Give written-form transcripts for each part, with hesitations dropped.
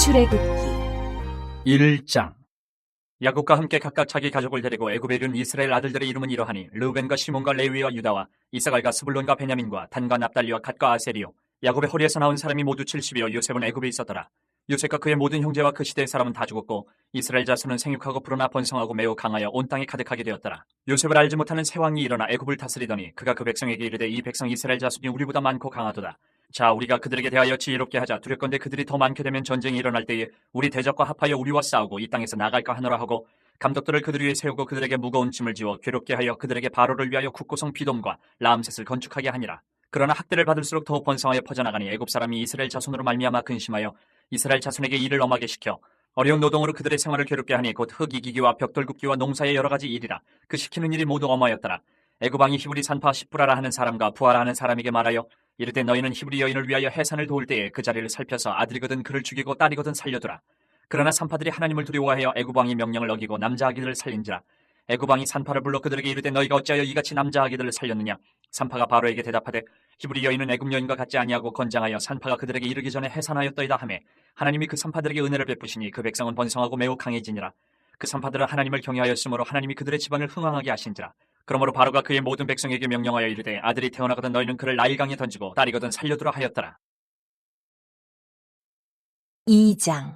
출애굽기 1장. 야곱과 함께 각각 자기 가족을 데리고 애굽에 이른 이스라엘 아들들의 이름은 이러하니 르우벤과 시몬과 레위와 유다와 이사갈과 스불론과 베냐민과 단과 납달리와 갓과 아셀이요. 야곱의 허리에서 나온 사람이 모두 70이요 요셉은 애굽에 있었더라. 요셉과 그의 모든 형제와 그 시대의 사람은 다 죽었고 이스라엘 자손은 생육하고 불어나 번성하고 매우 강하여 온 땅에 가득하게 되었더라. 요셉을 알지 못하는 새 왕이 일어나 애굽을 다스리더니 그가 그 백성에게 이르되 이 백성 이스라엘 자손이 우리보다 많고 강하도다. 자, 우리가 그들에게 대하여 지혜롭게 하자. 두렵건대 그들이 더 많게 되면 전쟁이 일어날 때에 우리 대적과 합하여 우리와 싸우고 이 땅에서 나갈까 하노라 하고 감독들을 그들 위에 세우고 그들에게 무거운 짐을 지워 괴롭게 하여 그들에게 바로를 위하여 국고성 비돔과 라암셋을 건축하게 하니라. 그러나 학대를 받을수록 더 번성하여 퍼져나가니 애굽 사람이 이스라엘 자손으로 말미암아 근심하여 이스라엘 자손에게 일을 엄하게 시켜 어려운 노동으로 그들의 생활을 괴롭게 하니 곧 흙 이기기와 벽돌 굽기와 농사의 여러 가지 일이라. 그 시키는 일이 모두 엄하였더라. 애굽 왕이 히브리 산파 십부라라 하는 사람과 부하라 하는 사람에게 말하여 이르되 너희는 히브리 여인을 위하여 해산을 도울 때에 그 자리를 살펴서 아들이거든 그를 죽이고 딸이거든 살려두라. 그러나 산파들이 하나님을 두려워하여 애굽 왕이 명령을 어기고 남자 아기들을 살린지라. 애굽 왕이 산파를 불러 그들에게 이르되 너희가 어찌하여 이같이 남자 아기들을 살렸느냐. 산파가 바로에게 대답하되 히브리 여인은 애굽 여인과 같지 아니하고 건장하여 산파가 그들에게 이르기 전에 해산하였더이다 하매 하나님이 그 산파들에게 은혜를 베푸시니 그 백성은 번성하고 매우 강해지니라. 그 산파들은 하나님을 경외하였으므로 하나님이 그들의 집안을 흥왕하게 하신지라. 그러므로 바로가 그의 모든 백성에게 명령하여 이르되 아들이 태어나거든 너희는 그를 나일강에 던지고 딸이거든 살려두라 하였더라. 2장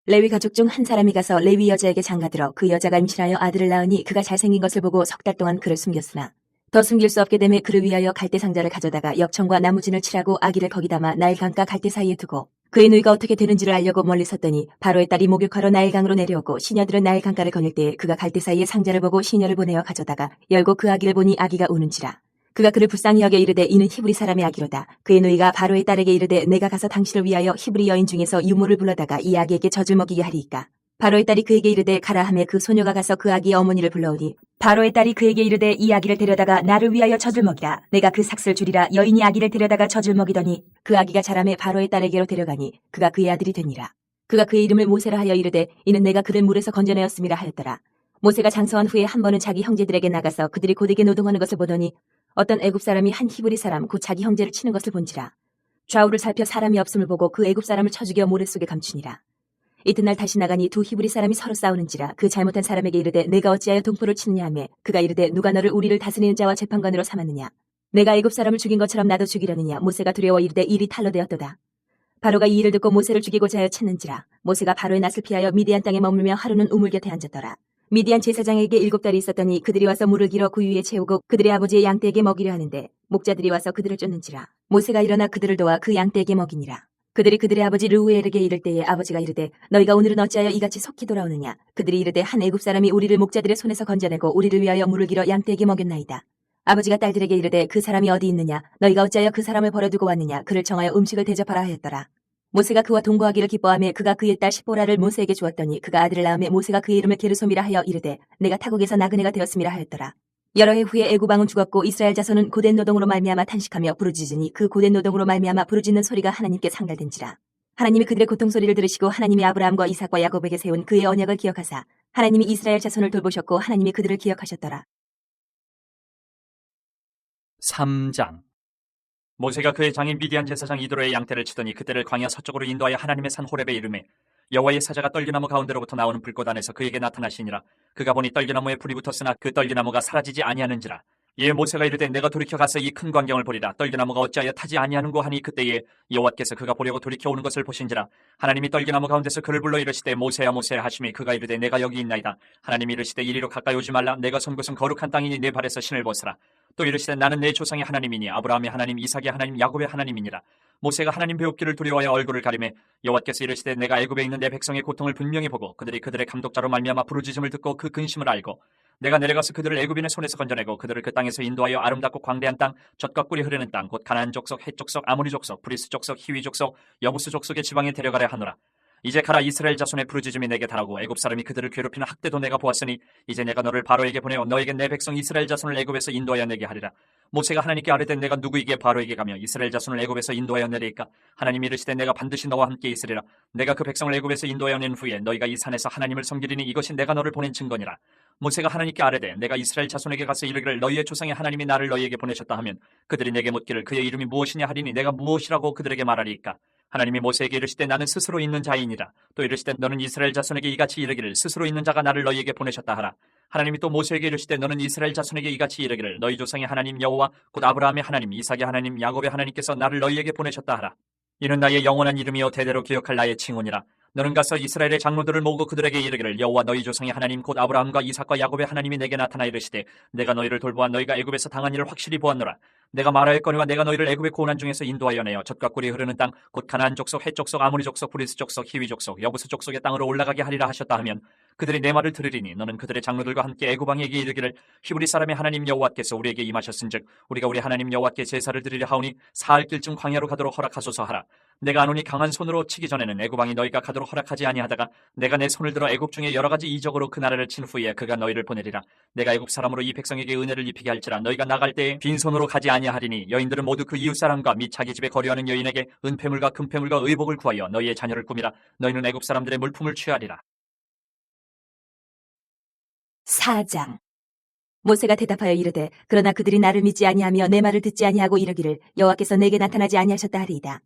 레위 가족 중 한 사람이 가서 레위 여자에게 장가들어 그 여자가 임신하여 아들을 낳으니 그가 잘생긴 것을 보고 석 달 동안 그를 숨겼으나 더 숨길 수 없게 되매 그를 위하여 갈대 상자를 가져다가 역청과 나무진을 칠하고 아기를 거기 담아 나일강과 갈대 사이에 두고 그의 누이가 어떻게 되는지를 알려고 멀리 섰더니 바로의 딸이 목욕하러 나일강으로 내려오고 시녀들은 나일강가를 거닐 때에 그가 갈대 사이에 상자를 보고 시녀를 보내어 가져다가 열고 그 아기를 보니 아기가 우는지라. 그가 그를 불쌍히 여겨 이르되 이는 히브리 사람의 아기로다. 그의 누이가 바로의 딸에게 이르되 내가 가서 당신을 위하여 히브리 여인 중에서 유모를 불러다가 이 아기에게 젖을 먹이게 하리이까. 바로의 딸이 그에게 이르되 가라 하매 그 소녀가 가서 그 아기의 어머니를 불러오니 바로의 딸이 그에게 이르되 이 아기를 데려다가 나를 위하여 젖을 먹이라. 내가 그 삭슬 주리라. 여인이 아기를 데려다가 젖을 먹이더니 그 아기가 자라매 바로의 딸에게로 데려가니 그가 그의 아들이 되니라. 그가 그의 이름을 모세라 하여 이르되 이는 내가 그를 물에서 건져내었음이라 하였더라. 모세가 장서한 후에 한 번은 자기 형제들에게 나가서 그들이 고되게 노동하는 것을 보더니 어떤 애굽 사람이 한 히브리 사람 곧 자기 형제를 치는 것을 본지라. 좌우를 살펴 사람이 없음을 보고 그 애굽 사람을 쳐 죽여 모래 속에 감추니라. 이튿날 다시 나가니 두 히브리 사람이 서로 싸우는지라. 그 잘못한 사람에게 이르되 내가 어찌하여 동포를 치느냐 하매 그가 이르되 누가 너를 우리를 다스리는 자와 재판관으로 삼았느냐. 내가 애굽 사람을 죽인 것처럼 나도 죽이려느냐. 모세가 두려워 이르되 일이 탈로 되었도다. 바로가 이 일을 듣고 모세를 죽이고자 하여 쳤는지라. 모세가 바로의 낯을 피하여 미디안 땅에 머물며 하루는 우물 곁에 앉았더라. 미디안 제사장에게 7달이 있었더니 그들이 와서 물을 길어 구 위에 채우고 그들의 아버지의 양떼에게 먹이려 하는데 목자들이 와서 그들을 쫓는지라. 모세가 일어나 그들을 도와 그 양떼에게 먹이니라. 그들이 그들의 아버지 르우엘에게 이를 때에 아버지가 이르되 너희가 오늘은 어찌하여 이같이 속히 돌아오느냐. 그들이 이르되 한 애굽 사람이 우리를 목자들의 손에서 건져내고 우리를 위하여 물을 길어 양떼에게 먹였나이다. 아버지가 딸들에게 이르되 그 사람이 어디 있느냐. 너희가 어찌하여 그 사람을 버려두고 왔느냐. 그를 청하여 음식을 대접하라 하였더라. 모세가 그와 동거하기를 기뻐하며 그가 그의 딸 십보라를 모세에게 주었더니 그가 아들을 낳으며 모세가 그의 이름을 게르솜이라 하여 이르되 내가 타국에서 나그네가 되었음이라 하였더라. 여러 해 후에 애굽 왕은 죽었고 이스라엘 자손은 고된 노동으로 말미암아 탄식하며 부르짖으니 그 고된 노동으로 말미암아 부르짖는 소리가 하나님께 상달된지라. 하나님이 그들의 고통 소리를 들으시고 하나님이 아브라함과 이삭과 야곱에게 세운 그의 언약을 기억하사 하나님이 이스라엘 자손을 돌보셨고 하나님이 그들을 기억하셨더라. 3장. 모세가 그의 장인 미디안 제사장 이도로의 양떼를 치더니 그때를 광야 서쪽으로 인도하여 하나님의 산 호렙에 이르매 여호와의 사자가 떨기나무 가운데로부터 나오는 불꽃 안에서 그에게 나타나시니라. 그가 보니 떨기나무에 불이 붙었으나 그 떨기나무가 사라지지 아니하는지라. 이에 모세가 이르되 내가 돌이켜 가서 이 큰 광경을 보리라. 떨기나무가 어찌하여 타지 아니하는고 하니 그때에 여호와께서 그가 보려고 돌이켜 오는 것을 보신지라. 하나님이 떨기나무 가운데서 그를 불러 이르시되 모세야 모세야 하시매 그가 이르되 내가 여기 있나이다. 하나님이 이르시되 이리로 가까이 오지 말라. 내가 선 곳은 거룩한 땅이니 내 발에서 신을 벗으라. 또 이르시되 나는 내 조상의 하나님이니 아브라함의 하나님 이삭의 하나님 야곱의 하나님이니라. 모세가 하나님 배웁기를 두려워하여 얼굴을 가리매 여호와께서 이르시되 내가 애굽에 있는 내 백성의 고통을 분명히 보고 그들이 그들의 감독자로 말미암아 부르짖음을 듣고 그 근심을 알고 내가 내려가서 그들을 애굽인의 손에서 건져내고 그들을 그 땅에서 인도하여 아름답고 광대한 땅 젖과 꿀이 흐르는 땅 곧 가나안 족속 헷 족속 아모리 족속 브리스 족속 히위 족속 여부스 족속의 지방에 데려가려 하노라. 이제 가라. 이스라엘 자손의 부르짖음이 내게 달하고 애굽 사람이 그들을 괴롭히는 학대도 내가 보았으니 이제 내가 너를 바로에게 보내어 너에게 내 백성 이스라엘 자손을 애굽에서 인도하여 내게 하리라. 모세가 하나님께 아뢰되 내가 누구에게 바로에게 가며 이스라엘 자손을 애굽에서 인도하여 내리까. 하나님이 이르시되 내가 반드시 너와 함께 있으리라. 내가 그 백성을 애굽에서 인도하여 낸 후에 너희가 이 산에서 하나님을 섬기리니 이것이 내가 너를 보낸 증거니라. 모세가 하나님께 아뢰되 내가 이스라엘 자손에게 가서 이르기를 너희의 조상의 하나님이 나를 너희에게 보내셨다 하면 그들이 내게 묻기를 그의 이름이 무엇이냐 하리니 내가 무엇이라고 그들에게 말하리이까. 하나님이 모세에게 이르시되 나는 스스로 있는 자이니라. 또 이르시되 너는 이스라엘 자손에게 이같이 이르기를 스스로 있는 자가 나를 너희에게 보내셨다 하라. 하나님이 또 모세에게 이르시되 너는 이스라엘 자손에게 이같이 이르기를 너희 조상의 하나님 여호와 곧 아브라함의 하나님 이삭의 하나님 야곱의 하나님께서 나를 너희에게 보내셨다 하라. 이는 나의 영원한 이름이요 대대로 기억할 나의 칭호니라. 너는 가서 이스라엘의 장로들을 모으고 그들에게 이르기를 여호와 너희 조상의 하나님 곧 아브라함과 이삭과 야곱의 하나님이 내게 나타나 이르시되 내가 너희를 돌보아 너희가 애굽에서 당한 일을 확실히 보았노라. 내가 말하였거니와 내가 너희를 애굽의 고난 중에서 인도하여 내어 젖과 꿀이 흐르는 땅 곧 가나안 족속 헷 족속 아모리 족속 브리스 족속 히위 족속 여부스 족속의 땅으로 올라가게 하리라 하셨다 하면 그들이 내 말을 들으리니 너는 그들의 장로들과 함께 애굽 왕에게 이르기를 히브리 사람의 하나님 여호와께서 우리에게 임하셨은즉 우리가 우리 하나님 여호와께 제사를 드리려 하오니 사흘 길쯤 광야로 가도록 허락하소서 하라. 내가 아노니 강한 손으로 치기 전에는 애굽 왕이 너희가 가도록 허락하지 아니하다가 내가 내 손을 들어 애굽 중에 여러 가지 이적으로 그 나라를 친 후에 그가 너희를 보내리라. 내가 애굽 사람으로 이 백성에게 은혜를 입히게 할지라 너희가 나갈 때에 빈손으로 가지 아니하리니 여인들은 모두 그 이웃 사람과 및 자기 집에 거류하는 여인에게 은폐물과 금폐물과 의복을 구하여 너희의 자녀를 꾸미라. 너희는 애굽 사람들의 물품을 취하리라. 4장. 모세가 대답하여 이르되 그러나 그들이 나를 믿지 아니하며 내 말을 듣지 아니하고 이르기를 여호와께서 내게 나타나지 아니하셨다 하리이다.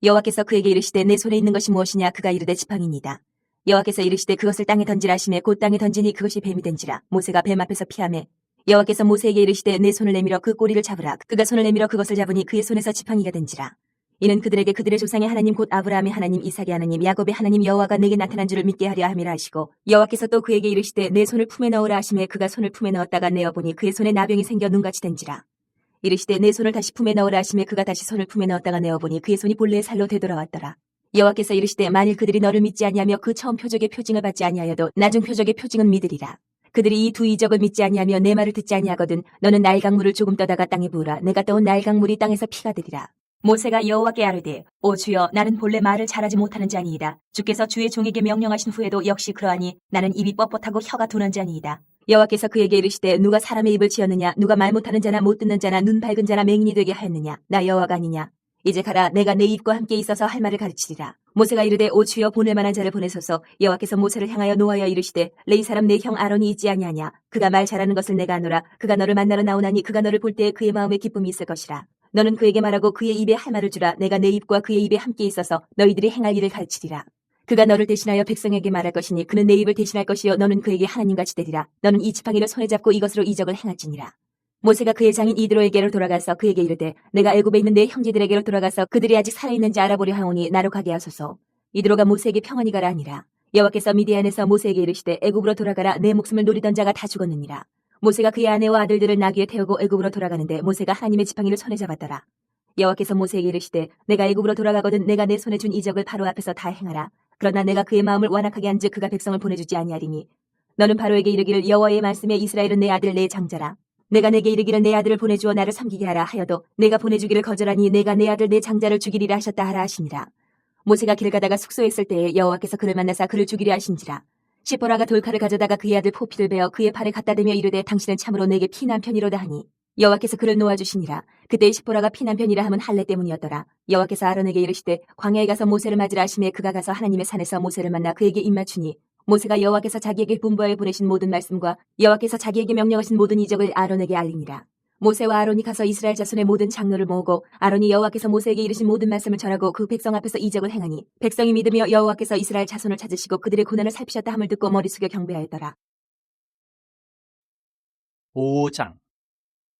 여호와께서 그에게 이르시되 내 손에 있는 것이 무엇이냐 그가 이르되 지팡이니이다. 여호와께서 이르시되 그것을 땅에 던지라 하시매 곧 땅에 던지니 그것이 뱀이 된지라. 모세가 뱀 앞에서 피하매 여호와께서 모세에게 이르시되 내 손을 내밀어 그 꼬리를 잡으라. 그가 손을 내밀어 그것을 잡으니 그의 손에서 지팡이가 된지라. 이는 그들에게 그들의 조상의 하나님 곧 아브라함의 하나님 이삭의 하나님 야곱의 하나님 여호와가 내게 나타난 줄을 믿게 하려 함이라 하시고 여호와께서 또 그에게 이르시되 내 손을 품에 넣으라 하시매 그가 손을 품에 넣었다가 내어보니 그의 손에 나병이 생겨 눈같이 된지라. 이르시되 내 손을 다시 품에 넣으라 하시매 그가 다시 손을 품에 넣었다가 내어보니 그의 손이 본래의 살로 되돌아왔더라. 여호와께서 이르시되 만일 그들이 너를 믿지 아니하며 그 처음 표적의 표징을 받지 아니하여도 나중 표적의 표징은 믿으리라. 그들이 이 두 이적을 믿지 아니하며 내 말을 듣지 아니하거든 너는 나일 강물을 조금 떠다가 땅에 부으라. 내가 떠온 나일 강물이 땅에서 피가 되리라. 모세가 여호와께 아뢰되 오 주여 나는 본래 말을 잘하지 못하는 자니이다. 주께서 주의 종에게 명령하신 후에도 역시 그러하니 나는 입이 뻣뻣하고 혀가 둔한 자니이다. 여호와께서 그에게 이르시되 누가 사람의 입을 치었느냐 누가 말 못하는 자나 못 듣는 자나 눈 밝은 자나 맹인이 되게 하였느냐 나 여호와가 아니냐. 이제 가라 내가 내 입과 함께 있어서 할 말을 가르치리라. 모세가 이르되 오 주여 보낼 만한 자를 보내소서. 여호와께서 모세를 향하여 노하여 이르시되 레위 사람 내 형 아론이 있지 아니하냐. 그가 말 잘하는 것을 내가 아노라. 그가 너를 만나러 나오나니 그가 너를 볼 때에 그의 마음에 기쁨이 있을 것이라. 너는 그에게 말하고 그의 입에 할 말을 주라. 내가 내 입과 그의 입에 함께 있어서 너희들이 행할 일을 가르치리라. 그가 너를 대신하여 백성에게 말할 것이니 그는 내 입을 대신할 것이요 너는 그에게 하나님같이 되리라. 너는 이 지팡이를 손에 잡고 이것으로 이적을 행할지니라. 모세가 그의 장인 이드로에게로 돌아가서 그에게 이르되 내가 애굽에 있는 내 형제들에게로 돌아가서 그들이 아직 살아있는지 알아보려 하오니 나로 가게 하소서. 이드로가 모세에게 평안히 가라 하니라. 여호와께서 미디안에서 모세에게 이르시되 애굽으로 돌아가라. 내 목숨을 노리던 자가 다 죽었느니라. 모세가 그의 아내와 아들들을 나귀에 태우고 애굽으로 돌아가는데 모세가 하나님의 지팡이를 손에 잡았더라. 여호와께서 모세에게 이르시되 내가 애굽으로 돌아가거든 내가 내 손에 준 이적을 바로 앞에서 다 행하라. 그러나 내가 그의 마음을 완악하게 한즉 그가 백성을 보내주지 아니하리니 너는 바로에게 이르기를 여호와의 말씀에 이스라엘은 내 아들 내 장자라. 내가 내게 이르기를 내 아들을 보내주어 나를 섬기게 하라 하여도 내가 보내주기를 거절하니 내가 내 아들 내 장자를 죽이리라 하셨다 하라 하시니라. 모세가 길 가다가 숙소에 있을 때에 여호와께서 그를 만나사 그를 죽이려 하신지라. 시보라가 돌칼을 가져다가 그의 아들 포피를 베어 그의 팔에 갖다 대며 이르되 당신은 참으로 내게 피난 편이로다 하니 여호와께서 그를 놓아주시니라. 그때 시보라가 피난 편이라 함은 할례 때문이었더라. 여호와께서 아론에게 이르시되 광야에 가서 모세를 맞으라 하시매 그가 가서 하나님의 산에서 모세를 만나 그에게 입맞추니 모세가 여호와께서 자기에게 분부하여 보내신 모든 말씀과 여호와께서 자기에게 명령하신 모든 이적을 아론에게 알리니라. 모세와 아론이 가서 이스라엘 자손의 모든 장로를 모으고 아론이 여호와께서 모세에게 이르신 모든 말씀을 전하고 그 백성 앞에서 이적을 행하니 백성이 믿으며 여호와께서 이스라엘 자손을 찾으시고 그들의 고난을 살피셨다 함을 듣고 머리 숙여 경배하였더라. 5장.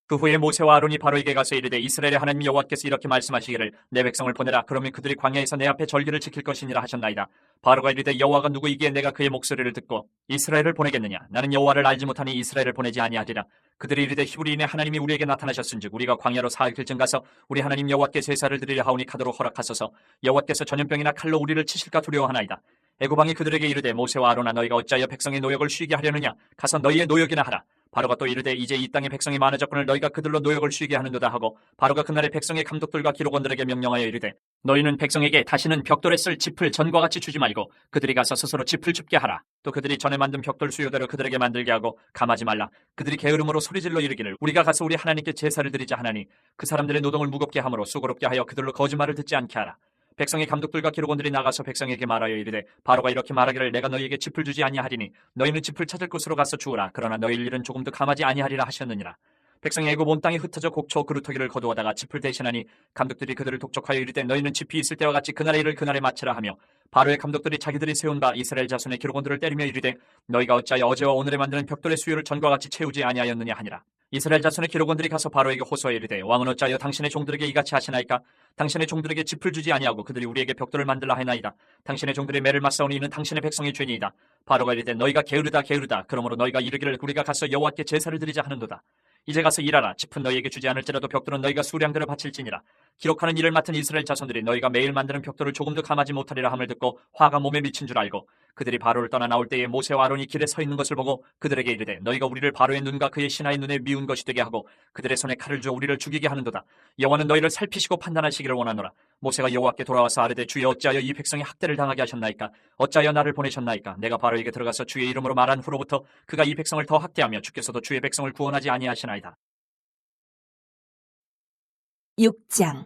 그 후에 모세와 아론이 바로에게 가서 이르되 이스라엘의 하나님 여호와께서 이렇게 말씀하시기를 내 백성을 보내라. 그러면 그들이 광야에서 내 앞에 절기를 지킬 것이니라 하셨나이다. 바로가 이르되 여호와가 누구이기에 내가 그의 목소리를 듣고 이스라엘을 보내겠느냐. 나는 여호와를 알지 못하니 이스라엘을 보내지 아니하리라. 그들이 이르되 히브리인의 하나님이 우리에게 나타나셨은즉 우리가 광야로 사흘 길쯤 가서 우리 하나님 여호와께 제사를 드리려 하오니 가도록 허락하소서. 여호와께서 전염병이나 칼로 우리를 치실까 두려워하나이다. 애굽 왕이 그들에게 이르되 모세와 아론아 너희가 어찌하여 백성의 노역을 쉬게 하려느냐. 가서 너희의 노역이나 하라. 바로가 또 이르되 이제 이 땅의 백성이 많아졌거늘 너희가 그들로 노역을 쉬게 하는도다 하고 바로가 그날의 백성의 감독들과 기록원들에게 명령하여 이르되 너희는 백성에게 다시는 벽돌에 쓸 짚을 전과 같이 주지 말고 그들이 가서 스스로 짚을 줍게 하라. 또 그들이 전에 만든 벽돌 수요대로 그들에게 만들게 하고 감하지 말라. 그들이 게으름으로 소리질러 이르기를 우리가 가서 우리 하나님께 제사를 드리자 하나니 그 사람들의 노동을 무겁게 함으로 수고롭게 하여 그들로 거짓말을 듣지 않게 하라. 백성의 감독들과 기록원들이 나가서 백성에게 말하여 이르되 바로가 이렇게 말하기를 내가 너희에게 짚을 주지 아니하리니 너희는 짚을 찾을 곳으로 가서 주우라. 그러나 너희 일은 조금도 감하지 아니하리라 하셨느니라. 백성이 애굽 온 땅에 흩어져 곡초 그루터기를 거두어다가 짚을 대신하니 감독들이 그들을 독촉하여 이르되 너희는 짚이 있을 때와 같이 그날의 일을 그날에 마치라 하며 바로의 감독들이 자기들이 세운 바 이스라엘 자손의 기록원들을 때리며 이르되 너희가 어찌하여 어제와 오늘에 만드는 벽돌의 수요를 전과 같이 채우지 아니하였느냐 하니라. 이스라엘 자손의 기록원들이 가서 바로에게 호소하여 이르되 왕은 어찌하여 당신의 종들에게 이같이 하시나이까? 당신의 종들에게 짚을 주지 아니하고 그들이 우리에게 벽돌을 만들라 하나이다. 당신의 종들의 매를 맞사오니 이는 당신의 백성의 죄니이다. 바로가 이르되 너희가 게으르다 게으르다. 그러므로 너희가 이르기를 우리가 가서 여호와께 제사를 드리자 하는도다. 이제 가서 일하라. 짚은 너희에게 주지 않을지라도 벽돌은 너희가 수량대로 바칠지니라. 기록하는 일을 맡은 이스라엘 자손들이 너희가 매일 만드는 벽돌을 조금도 감하지 못하리라 함을 듣고 화가 몸에 미친 줄 알고 그들이 바로를 떠나 나올 때에 모세와 아론이 길에 서 있는 것을 보고 그들에게 이르되 너희가 우리를 바로의 눈과 그의 신하의 눈에 미운 것이 되게 하고 그들의 손에 칼을 주어 우리를 죽이게 하는도다. 여호와는 너희를 살피시고 판단하시기를 원하노라. 모세가 여호와께 돌아와서 아뢰되 주여 어찌하여 이 백성이 학대를 당하게 하셨나이까? 어찌하여 나를 보내셨나이까? 내가 바로에게 들어가서 주의 이름으로 말한 후로부터 그가 이 백성을 더 학대하며 주께서도 주의 백성을 구원하지 아니하시나이다. 6장.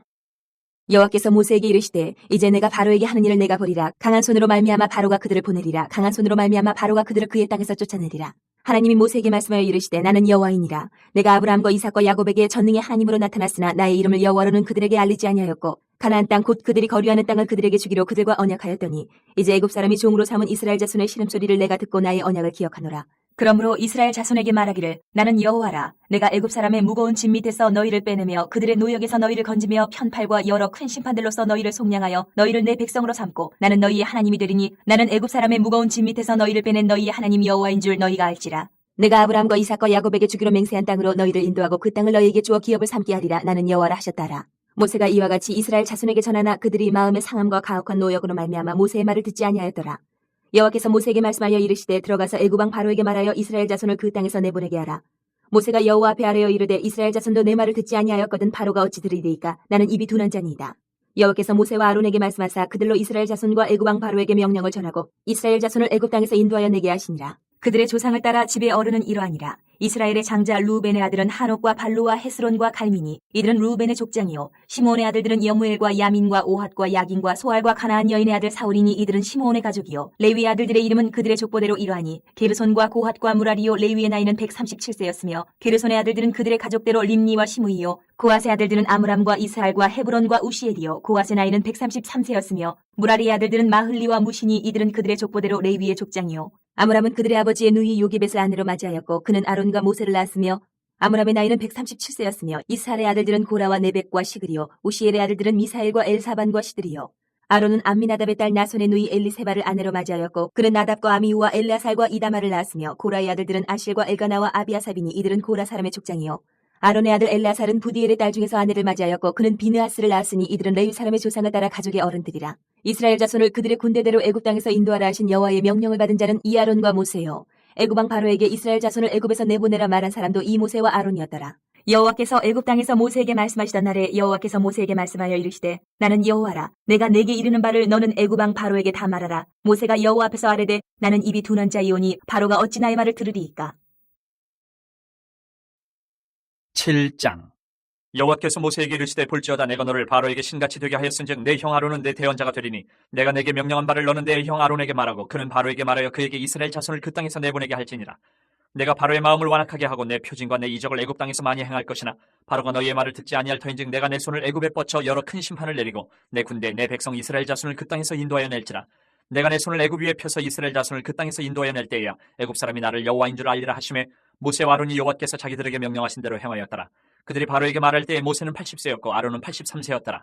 여호와께서 모세에게 이르시되 이제 내가 바로에게 하는 일을 내가 보리라. 강한 손으로 말미암아 바로가 그들을 보내리라. 강한 손으로 말미암아 바로가 그들을 그의 땅에서 쫓아내리라. 하나님이 모세에게 말씀하여 이르시되 나는 여호와이니라. 내가 아브라함과 이삭과 야곱에게 전능의 하나님으로 나타났으나 나의 이름을 여호와로는 그들에게 알리지 아니하였고 가나안 땅 곧 그들이 거류하는 땅을 그들에게 주기로 그들과 언약하였더니 이제 애굽 사람이 종으로 삼은 이스라엘 자손의 신음소리를 내가 듣고 나의 언약을 기억하노라. 그러므로 이스라엘 자손에게 말하기를 나는 여호와라. 내가 애굽 사람의 무거운 짐 밑에서 너희를 빼내며 그들의 노역에서 너희를 건지며 편팔과 여러 큰 심판들로서 너희를 속량하여 너희를 내 백성으로 삼고 나는 너희의 하나님이 되리니 나는 애굽 사람의 무거운 짐 밑에서 너희를 빼낸 너희의 하나님 여호와인 줄 너희가 알지라. 내가 아브라함과 이삭과 야곱에게 주기로 맹세한 땅으로 너희를 인도하고 그 땅을 너희에게 주어 기업을 삼게 하리라. 나는 여호와라 하셨다라. 모세가 이와 같이 이스라엘 자손에게 전하나 그들이 마음의 상함과 가혹한 노역으로 말미암아 모세의 말을 듣지 아니하였더라. 여호와께서 모세에게 말씀하여 이르시되 들어가서 애굽 왕 바로에게 말하여 이스라엘 자손을 그 땅에서 내보내게 하라. 모세가 여호와 앞에 아뢰어 이르되 이스라엘 자손도 내 말을 듣지 아니하였거든 바로가 어찌 들으리이까? 나는 입이 둔한 자니이다. 여호와께서 모세와 아론에게 말씀하사 그들로 이스라엘 자손과 애굽 왕 바로에게 명령을 전하고 이스라엘 자손을 애굽 땅에서 인도하여 내게 하시니라. 그들의 조상을 따라 집의 어른은 이러하니라. 이스라엘의 장자 루벤의 아들은 한옥과 발루와 헤스론과 갈미니 이들은 루벤의 족장이요 시므온의 아들들은 여무엘과 야민과 오핫과 야긴과 소알과 가나안 여인의 아들 사울이니 이들은 시므온의 가족이요 레위의 아들들의 이름은 그들의 족보대로 이러하니 게르손과 고핫과 무라리요 레위의 나이는 137세였으며 게르손의 아들들은 그들의 가족대로 림니와 시므이요 고핫의 아들들은 아므람과 이스할과 헤브론과 우시엘이요 고핫의 나이는 133세였으며 무라리의 아들들은 마흘리와 무시니 이들은 그들의 족보대로 레위의 족장이요 아므람은 그들의 아버지의 누이 요기벳을 아내로 맞이하였고 그는 아론과 모세를 낳았으며 아므람의 나이는 137세였으며 이스할의 아들들은 고라와 네벡과 시그리요 우시엘의 아들들은 미사엘과 엘사반과 시드리요 아론은 암미나답의 딸 나손의 누이 엘리세바를 아내로 맞이하였고 그는 나답과 아미우와 엘라살과 이다마를 낳았으며 고라의 아들들은 아실과 엘가나와 아비아삽이니 이들은 고라 사람의 족장이요 아론의 아들 엘라살은 부디엘의 딸 중에서 아내를 맞이하였고 그는 비느하스를 낳았으니 이들은 레위 사람의 조상을 따라 가족의 어른들이라. 이스라엘 자손을 그들의 군대대로 애굽 땅에서 인도하라 하신 여호와의 명령을 받은 자는 이 아론과 모세요. 애굽 왕 바로에게 이스라엘 자손을 애굽에서 내보내라 말한 사람도 이 모세와 아론이었더라. 여호와께서 애굽 땅에서 모세에게 말씀하시던 날에 여호와께서 모세에게 말씀하여 이르시되 나는 여호와라. 내가 내게 이르는 바를 너는 애굽 왕 바로에게 다 말하라. 모세가 여호와 앞에서 아뢰되 나는 입이 둔한 자이오니 바로가 어찌 나의 말을 들으리이까? 7장. 여호와께서 모세에게 이르시되 볼지어다 내가 너를 바로에게 신같이 되게 하였은즉 내 형 아론은 내 대언자가 되리니 내가 내게 명령한 바를 너는 내 형 아론에게 말하고 그는 바로에게 말하여 그에게 이스라엘 자손을 그 땅에서 내보내게 할지니라. 내가 바로의 마음을 완악하게 하고 내 표징과 내 이적을 애굽 땅에서 많이 행할 것이나 바로가 너희의 말을 듣지 아니할 터인즉 내가 내 손을 애굽에 뻗쳐 여러 큰 심판을 내리고 내 군대 내 백성 이스라엘 자손을 그 땅에서 인도하여 낼지라. 내가 내 손을 애굽 위에 펴서 이스라엘 자손을 그 땅에서 인도하여 낼 때에야 애굽 사람이 나를 여호와인 줄 알리라 하시매 모세와 아론이 여호와께서 자기들에게 명령하신 대로 행하였더라. 그들이 바로에게 말할 때에 모세는 80세였고 아론은 83세였더라.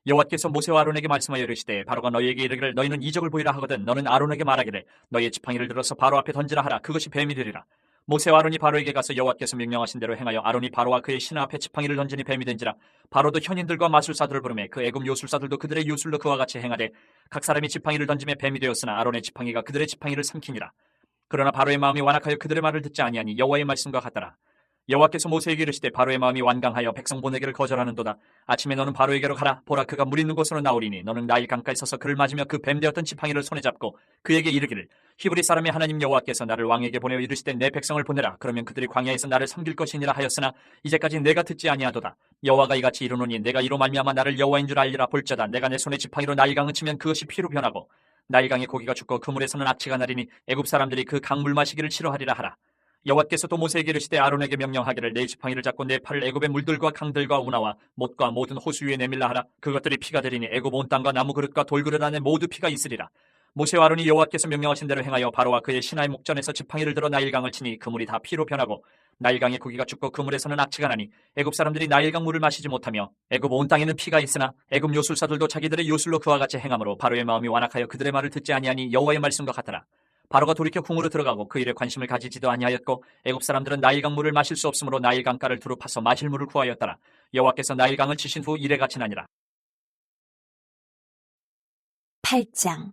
여호와께서 모세와 아론에게 말씀하여 이르시되 바로가 너희에게 이르기를 너희는 이적을 보이라 하거든 너는 아론에게 말하기를 너희의 지팡이를 들어서 바로 앞에 던지라 하라. 그것이 뱀이 되리라. 모세와 아론이 바로에게 가서 여호와께서 명령하신 대로 행하여 아론이 바로와 그의 신하 앞에 지팡이를 던지니 뱀이 된지라. 바로도 현인들과 마술사들을 부르매 그 애굽 요술사들도 그들의 요술로 그와 같이 행하되 각 사람이 지팡이를 던지며 뱀이 되었으나 아론의 지팡이가 그들의 지팡이를 삼키니라. 그러나 바로의 마음이 완악하여 그들의 말을 듣지 아니하니 여호와의 말씀과 같더라. 여호와께서 모세에게 이르시되 바로의 마음이 완강하여 백성 보내기를 거절하는도다. 아침에 너는 바로에게로 가라. 보라, 그가 물 있는 곳으로 나오리니 너는 나일 강가에 서서 그를 맞으며 그 뱀되었던 지팡이를 손에 잡고 그에게 이르기를 히브리 사람의 하나님 여호와께서 나를 왕에게 보내어 이르시되 내 백성을 보내라. 그러면 그들이 광야에서 나를 섬길 것이니라 하였으나 이제까지 내가 듣지 아니하도다. 여호와가 이같이 이르노니 내가 이로 말미암아 나를 여호와인 줄 알리라. 볼자다, 내가 내 손에 지팡이로 나일강을 치면 그것이 피로 변하고 나일강의 고기가 죽고 그 물에서는 악취가 나리니 애굽 사람들이 그 강물 마시기를 싫어하리라 하라. 여호와께서 또 모세에게 이르시되 아론에게 명령하기를 내 지팡이를 잡고 내 팔을 애굽의 물들과 강들과 운하와 못과 모든 호수 위에 내밀라 하라. 그것들이 피가 되리니 애굽 온 땅과 나무 그릇과 돌그릇 안에 모두 피가 있으리라. 모세와 아론이 여호와께서 명령하신 대로 행하여 바로와 그의 신하의 목전에서 지팡이를 들어 나일강을 치니 그 물이 다 피로 변하고 나일강의 고기가 죽고 그 물에서는 악취가 나니 애굽 사람들이 나일강 물을 마시지 못하며 애굽 온 땅에는 피가 있으나 애굽 요술사들도 자기들의 요술로 그와 같이 행함으로 바로의 마음이 완악하여 그들의 말을 듣지 아니하니 여호와의 말씀과 같더라. 바로가 돌이켜 궁으로 들어가고 그 일에 관심을 가지지도 아니하였고 애굽 사람들은 나일강 물을 마실 수 없으므로 나일강가를 두루 파서 마실 물을 구하였더라. 여호와께서 나일강을 치신 후 이래같이 나니라. 8장.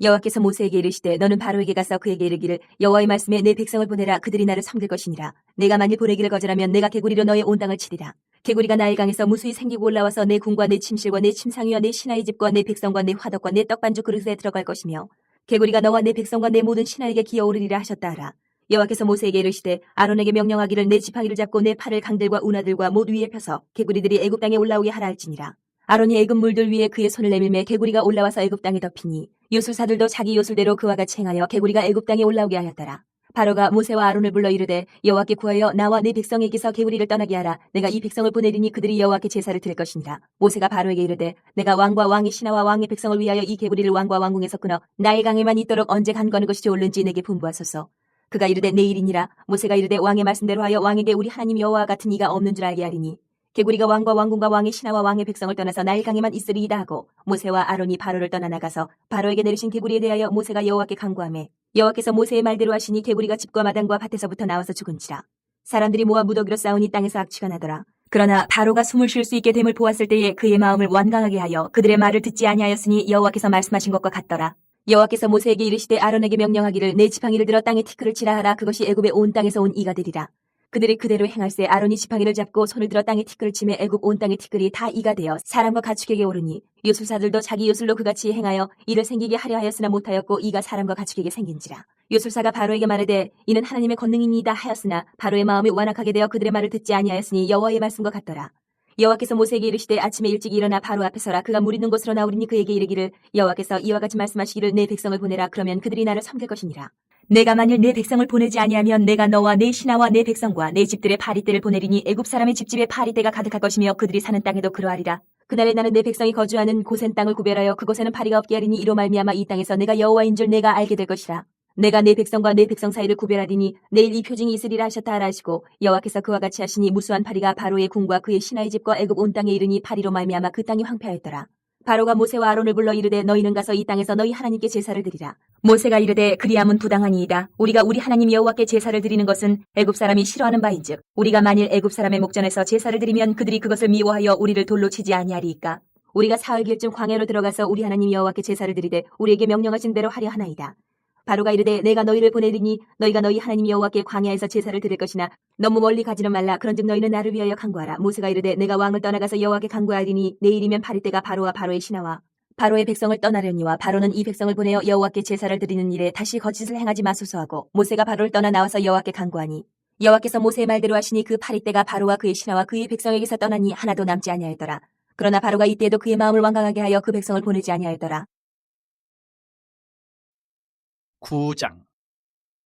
여호와께서 모세에게 이르시되 너는 바로에게 가서 그에게 이르기를 여호와의 말씀에 내 백성을 보내라. 그들이 나를 섬길 것이니라. 내가 만일 보내기를 거절하면 내가 개구리로 너의 온 땅을 치리라. 개구리가 나일강에서 무수히 생기고 올라와서 내 궁과 내 침실과 내 침상위와 내 신하의 집과 내 백성과 내 화덕과 내 떡반죽 그릇에 들어갈 것이며 개구리가 너와 내 백성과 내 모든 신하에게 기어오르리라 하셨다 하라. 여호와께서 모세에게 이르시되 아론에게 명령하기를 내 지팡이를 잡고 내 팔을 강들과 운하들과 못 위에 펴서 개구리들이 애굽 땅에 올라오게 하라 할지니라. 아론이 애굽 물들 위에 그의 손을 내밀매 개구리가 올라와서 애굽 땅에 덮이니 요술사들도 자기 요술대로 그와 같이 행하여 개구리가 애굽 땅에 올라오게 하였더라. 바로가 모세와 아론을 불러 이르되 여호와께 구하여 나와 내 백성에게서 개구리를 떠나게 하라. 내가 이 백성을 보내리니 그들이 여호와께 제사를 드릴 것이니라. 모세가 바로에게 이르되 내가 왕과 왕의 신하와 왕의 백성을 위하여 이 개구리를 왕과 왕궁에서 끊어 나일강에만 있도록 언제 간거는 것이 좋을는지 내게 분부하소서. 그가 이르되 내일이니라. 모세가 이르되 왕의 말씀대로 하여 왕에게 우리 하나님 여호와 같은 이가 없는 줄 알게 하리니 개구리가 왕과 왕궁과 왕의 신하와 왕의 백성을 떠나서 나일강에만 있으리이다 하고 모세와 아론이 바로를 떠나 나가서 바로에게 내리신 개구리에 대하여 모세가 여호와께 간구하매 여호와께서 모세의 말대로 하시니 개구리가 집과 마당과 밭에서부터 나와서 죽은지라. 사람들이 모아 무더기로 싸우니 땅에서 악취가 나더라. 그러나 바로가 숨을 쉴 수 있게 됨을 보았을 때에 그의 마음을 완강하게 하여 그들의 말을 듣지 아니하였으니 여호와께서 말씀하신 것과 같더라. 여호와께서 모세에게 이르시되 아론에게 명령하기를 내 지팡이를 들어 땅에 티끌을 치라 하라. 그것이 애굽의 온 땅에서 온 이가 되리라. 그들이 그대로 행할세 아론이 지팡이를 잡고 손을 들어 땅에 티끌을 치매 애굽 온 땅의 티끌이 다 이가 되어 사람과 가축에게 오르니 요술사들도 자기 요술로 그같이 행하여 이를 생기게 하려 하였으나 못하였고 이가 사람과 가축에게 생긴지라. 요술사가 바로에게 말하되 이는 하나님의 권능이니이다 하였으나 바로의 마음이 완악하게 되어 그들의 말을 듣지 아니하였으니 여호와의 말씀과 같더라. 여호와께서 모세에게 이르시되 아침에 일찍 일어나 바로 앞에 서라. 그가 물 있는 곳으로 나오리니 그에게 이르기를 여호와께서 이와 같이 말씀하시기를 내 백성을 보내라. 그러면 그들이 나를 섬길 것이니라. 내가 만일 내 백성을 보내지 아니하면 내가 너와 내 신하와 내 백성과 내 집들의 파리떼를 보내리니 애굽 사람의 집집에 파리떼가 가득할 것이며 그들이 사는 땅에도 그러하리라. 그날에 나는 내 백성이 거주하는 곳엔 땅을 구별하여 그곳에는 파리가 없게 하리니 이로 말미암아 이 땅에서 내가 여호와인 줄 내가 알게 될 것이라. 내가 내 백성과 내 백성 사이를 구별하리니 내일 이 표징이 있으리라 하셨다 하라 하시고 여호와께서 그와 같이 하시니 무수한 파리가 바로의 궁과 그의 신하의 집과 애굽 온 땅에 이르니 파리로 말미암아 그 땅이 황폐하였더라. 바로가 모세와 아론을 불러 이르되 너희는 가서 이 땅에서 너희 하나님께 제사를 드리라. 모세가 이르되 그리함은 부당하니이다. 우리가 우리 하나님 여호와께 제사를 드리는 것은 애굽 사람이 싫어하는 바인즉 우리가 만일 애굽 사람의 목전에서 제사를 드리면 그들이 그것을 미워하여 우리를 돌로 치지 아니하리이까. 우리가 사흘길쯤 광야로 들어가서 우리 하나님 여호와께 제사를 드리되 우리에게 명령하신 대로 하려 하나이다. 바로가 이르되 내가 너희를 보내리니 너희가 너희 하나님 여호와께 광야에서 제사를 드릴 것이나 너무 멀리 가지는 말라. 그런즉 너희는 나를 위하여 간구하라. 모세가 이르되 내가 왕을 떠나가서 여호와께 간구하리니 내일이면 파리떼가 바로와 바로의 신하와 바로의 백성을 떠나려니와 바로는 이 백성을 보내어 여호와께 제사를 드리는 일에 다시 거짓을 행하지 마소서 하고 모세가 바로를 떠나 나와서 여호와께 간구하니 여호와께서 모세의 말대로 하시니 그 파리떼가 바로와 그의 신하와 그의 백성에게서 떠나니 하나도 남지 아니하였더라. 그러나 바로가 이때에도 그의 마음을 완강하게 하여 그 백성을 보내지 아니하였더라. 9장.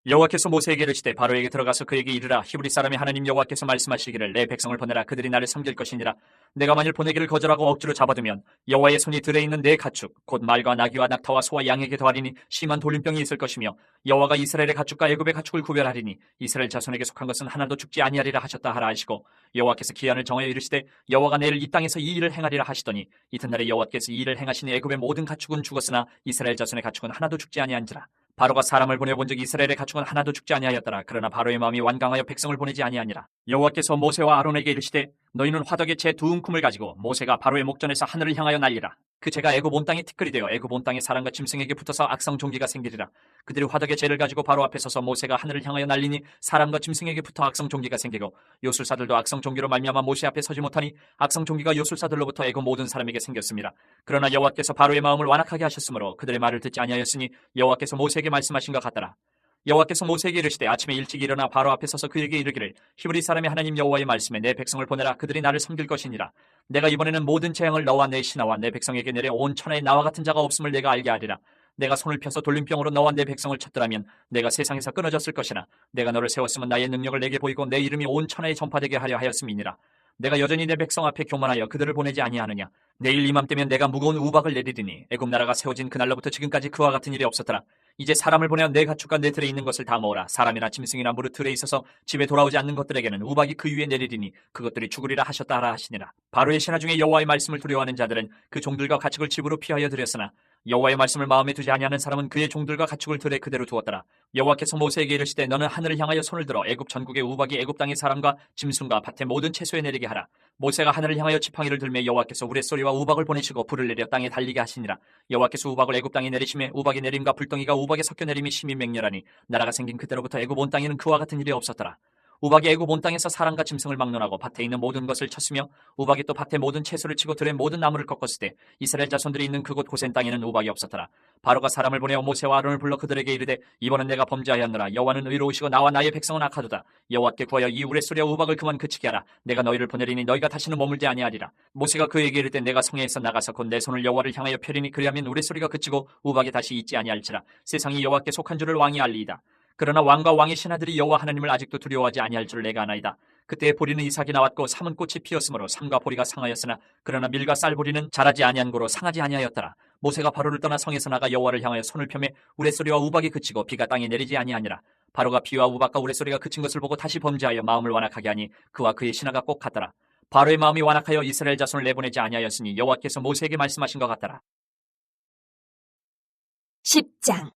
여호와께서 모세에게 이르시되 바로에게 들어가서 그에게 이르라. 히브리 사람의 하나님 여호와께서 말씀하시기를 내 백성을 보내라. 그들이 나를 섬길 것이니라. 내가 만일 보내기를 거절하고 억지로 잡아두면 여호와의 손이 들에 있는 내 가축 곧 말과 나귀와 낙타와 소와 양에게 더하리니 심한 돌림병이 있을 것이며 여호와가 이스라엘의 가축과 애굽의 가축을 구별하리니 이스라엘 자손에게 속한 것은 하나도 죽지 아니하리라 하셨다 하라 하시고 여호와께서 기한을 정하여 이르시되 여호와가 내일 이 땅에서 이 일을 행하리라 하시더니 이튿날에 여호와께서 이 일을 행하시니 애굽의 모든 가축은 죽었으나 이스라엘 자손의 가축은 하나도 죽지 아니한지라. 바로가 사람을 보내본 적 이스라엘의 가축은 하나도 죽지 아니하였더라. 그러나 바로의 마음이 완강하여 백성을 보내지 아니하니라. 여호와께서 모세와 아론에게 이르시되 너희는 화덕에 재 두 움큼을 가지고 모세가 바로의 목전에서 하늘을 향하여 날리라. 그 재가 애굽 온 땅에 티끌이 되어 애굽 온 땅의 사람과 짐승에게 붙어서 악성 종기가 생기리라. 그들이 화덕의 죄를 가지고 바로 앞에 서서 모세가 하늘을 향하여 날리니 사람과 짐승에게 붙어 악성 종기가 생기고 요술사들도 악성 종기로 말미암아 모세 앞에 서지 못하니 악성 종기가 요술사들로부터 애굽 모든 사람에게 생겼습니다. 그러나 여호와께서 바로의 마음을 완악하게 하셨으므로 그들의 말을 듣지 아니하였으니 여호와께서 모세에게 말씀하신 것 같더라. 여호와께서 모세에게 이르시되 아침에 일찍 일어나 바로 앞에 서서 그에게 이르기를 히브리 사람의 하나님 여호와의 말씀에 내 백성을 보내라. 그들이 나를 섬길 것이니라. 내가 이번에는 모든 재앙을 너와 내 신하와 내 백성에게 내려 온 천하에 나와 같은 자가 없음을 내가 알게 하리라. 내가 손을 펴서 돌림병으로 너와 내 백성을 쳤더라면 내가 세상에서 끊어졌을 것이나 내가 너를 세웠으면 나의 능력을 내게 보이고 내 이름이 온 천하에 전파되게 하려 하였음이니라. 내가 여전히 내 백성 앞에 교만하여 그들을 보내지 아니하느냐. 내일 이맘때면 내가 무거운 우박을 내리리니 애굽 나라가 세워진 그날로부터 지금까지 그와 같은 일이 없었더라. 이제 사람을 보내어 내 가축과 내 들에 있는 것을 다 모으라. 사람이나 짐승이나 무릇 들에 있어서 집에 돌아오지 않는 것들에게는 우박이 그 위에 내리리니 그것들이 죽으리라 하셨다 하라 하시니라. 바로의 신하 중에 여호와의 말씀을 두려워하는 자들은 그 종들과 가축을 집으로 피하여 들였으나 여호와의 말씀을 마음에 두지 아니하는 사람은 그의 종들과 가축을 들에 그대로 두었더라. 여호와께서 모세에게 이르시되 너는 하늘을 향하여 손을 들어 애굽 전국의 우박이 애굽 땅의 사람과 짐승과 밭의 모든 채소에 내리게 하라. 모세가 하늘을 향하여 지팡이를 들매 여호와께서 우레소리와 우박을 보내시고 불을 내려 땅에 달리게 하시니라. 여호와께서 우박을 애굽 땅에 내리심에 우박의 내림과 불덩이가 우박에 섞여 내림이 심히 맹렬하니 나라가 생긴 그때로부터 애굽 온 땅에는 그와 같은 일이 없었더라. 우박이 애굽 온 땅에서 사람과 짐승을 막론하고 밭에 있는 모든 것을 쳤으며 우박이 또 밭의 모든 채소를 치고 들의 모든 나무를 꺾었을 때 이스라엘 자손들이 있는 그곳 고센 땅에는 우박이 없었더라. 바로가 사람을 보내어 모세와 아론을 불러 그들에게 이르되 이번은 내가 범죄하였노라. 여호와는 의로우시고 나와 나의 백성은 악하도다. 여호와께 구하여 이 우레소리와 우박을 그만 그치게 하라. 내가 너희를 보내리니 너희가 다시는 머물지 아니하리라. 모세가 그에게 이르되 내가 성회에서 나가서 곧 내 손을 여호와를 향하여 펴리니 그리하면 우레소리가 그치고 우박이 다시 있지 아니할지라. 세상이 여호와께 속한 줄을 왕이 알리이다. 그러나 왕과 왕의 신하들이 여호와 하나님을 아직도 두려워하지 아니할 줄 내가 아나이다. 그때 보리는 이삭이 나왔고 삼은 꽃이 피었으므로 삼과 보리가 상하였으나 그러나 밀과 쌀 보리는 자라지 아니한 고로 상하지 아니하였더라. 모세가 바로를 떠나 성에서 나가 여호와를 향하여 손을 펴매 우레소리와 우박이 그치고 비가 땅에 내리지 아니하니라. 바로가 비와 우박과 우레소리가 그친 것을 보고 다시 범죄하여 마음을 완악하게 하니 그와 그의 신하가 꼭 같더라. 바로의 마음이 완악하여 이스라엘 자손을 내보내지 아니하였으니 여호와께서 모세에게 말씀하신 것 같더라. 10장.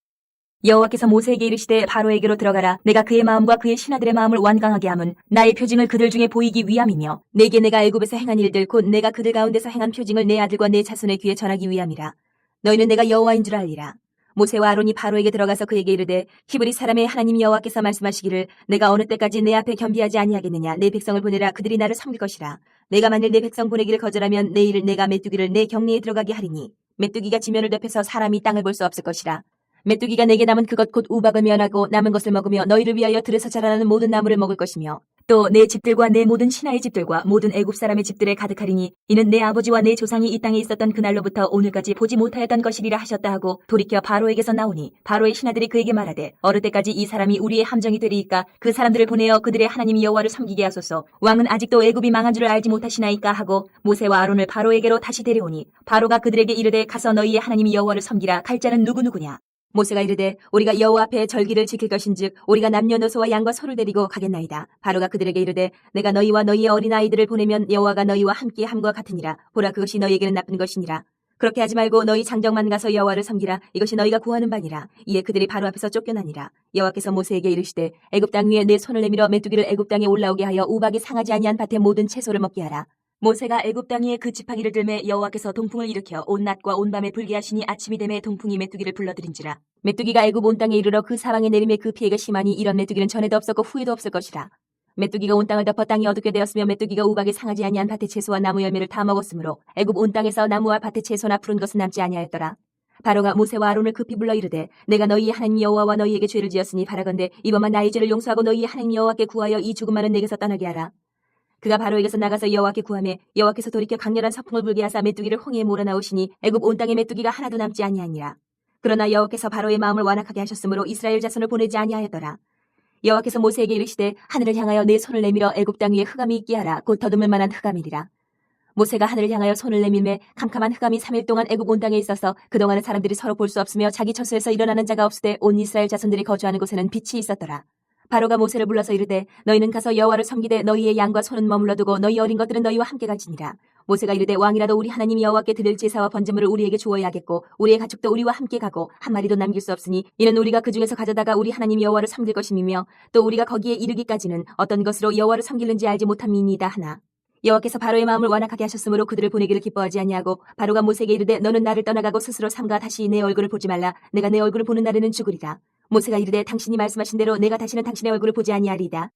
여호와께서 모세에게 이르시되 바로에게로 들어가라. 내가 그의 마음과 그의 신하들의 마음을 완강하게 함은 나의 표징을 그들 중에 보이기 위함이며 내게 내가 애굽에서 행한 일들 곧 내가 그들 가운데서 행한 표징을 내 아들과 내 자손의 귀에 전하기 위함이라. 너희는 내가 여호와인 줄 알리라. 모세와 아론이 바로에게 들어가서 그에게 이르되 히브리 사람의 하나님 여호와께서 말씀하시기를 내가 어느 때까지 내 앞에 겸비하지 아니하겠느냐. 내 백성을 보내라. 그들이 나를 섬길 것이라. 내가 만일 내 백성 보내기를 거절하면 내일 내가 메뚜기를 내 경내에 들어가게 하리니 메뚜기가 지면을 덮여서 사람이 땅을 볼 수 없을 것이라. 메뚜기가 내게 남은 그것 곧 우박을 면하고 남은 것을 먹으며 너희를 위하여 들에서 자라나는 모든 나무를 먹을 것이며 또 내 집들과 내 모든 신하의 집들과 모든 애굽 사람의 집들에 가득하리니 이는 내 아버지와 내 조상이 이 땅에 있었던 그날로부터 오늘까지 보지 못하였던 것이리라 하셨다 하고 돌이켜 바로에게서 나오니 바로의 신하들이 그에게 말하되 어느 때까지 이 사람이 우리의 함정이 되리이까 그 사람들을 보내어 그들의 하나님 여호와를 섬기게 하소서. 왕은 아직도 애굽이 망한 줄을 알지 못하시나이까 하고 모세와 아론을 바로에게로 다시 데려오니 바로가 그들에게 이르되 가서 너희의 하나님 여호와를 섬기라. 갈 자는 누구누구냐. 모세가 이르되 우리가 여호와 앞에 절기를 지킬 것인즉 우리가 남녀노소와 양과 소를 데리고 가겠나이다. 바로가 그들에게 이르되 내가 너희와 너희의 어린아이들을 보내면 여호와가 너희와 함께 함과 같으니라. 보라 그것이 너희에게는 나쁜 것이니라. 그렇게 하지 말고 너희 장정만 가서 여호와를 섬기라. 이것이 너희가 구하는 바니라. 이에 그들이 바로 앞에서 쫓겨나니라. 여호와께서 모세에게 이르시되 애굽 땅 위에 내 손을 내밀어 메뚜기를 애굽 땅에 올라오게 하여 우박이 상하지 아니한 밭의 모든 채소를 먹게 하라. 모세가 애굽 땅 위에 그 지팡이를 들매 여호와께서 동풍을 일으켜 온 낮과 온 밤에 불게 하시니 아침이 되매 동풍이 메뚜기를 불러들인지라. 메뚜기가 애굽 온 땅에 이르러 그 사방에 내림에 그 피해가 심하니 이런 메뚜기는 전에도 없었고 후에도 없을 것이라. 메뚜기가 온 땅을 덮어 땅이 어둡게 되었으며 메뚜기가 우박이 상하지 아니한 밭의 채소와 나무 열매를 다 먹었으므로 애굽 온 땅에서 나무와 밭의 채소나 푸른 것은 남지 아니하였더라. 바로가 모세와 아론을 급히 불러 이르되 내가 너희의 하나님 여호와와 너희에게 죄를 지었으니 바라건대 이번만 나의 죄를 용서하고 너희의 하나님 여호와께 구하여 이 죽음만은 내게서 떠나게 하라. 그가 바로에게서 나가서 여호와께 구하매 여호와께서 돌이켜 강렬한 서풍을 불게 하사 메뚜기를 홍해에 몰아넣으시니 애굽 온 땅에 메뚜기가 하나도 남지 아니하니라. 그러나 여호와께서 바로의 마음을 완악하게 하셨으므로 이스라엘 자손을 보내지 아니하였더라. 여호와께서 모세에게 이르시되 하늘을 향하여 내 손을 내밀어 애굽 땅 위에 흑암이 있게 하라. 곧 더듬을 만한 흑암이리라. 모세가 하늘을 향하여 손을 내밀매 캄캄한 흑암이 3일 동안 애굽 온 땅에 있어서 그동안은 사람들이 서로 볼 수 없으며 자기 처소에서 일어나는 자가 없으되 온 이스라엘 자손들이 거주하는 곳에는 빛이 있었더라. 바로가 모세를 불러서 이르되 너희는 가서 여호와를 섬기되 너희의 양과 소는 머물러 두고 너희 어린 것들은 너희와 함께 갈지니라. 모세가 이르되 왕이라도 우리 하나님 여호와께 드릴 제사와 번제물을 우리에게 주어야 하겠고 우리의 가축도 우리와 함께 가고 한 마리도 남길 수 없으니 이는 우리가 그 중에서 가져다가 우리 하나님 여호와를 섬길 것임이며 또 우리가 거기에 이르기까지는 어떤 것으로 여호와를 섬기는지 알지 못함이니이다 하나. 여호와께서 바로의 마음을 완악하게 하셨으므로 그들을 보내기를 기뻐하지 아니하고 바로가 모세에게 이르되 너는 나를 떠나가고 스스로 삼가 다시 내 얼굴을 보지 말라. 내가 내 얼굴을 보는 날에는 죽으리라. 모세가 이르되 당신이 말씀하신 대로 내가 다시는 당신의 얼굴을 보지 아니하리이다.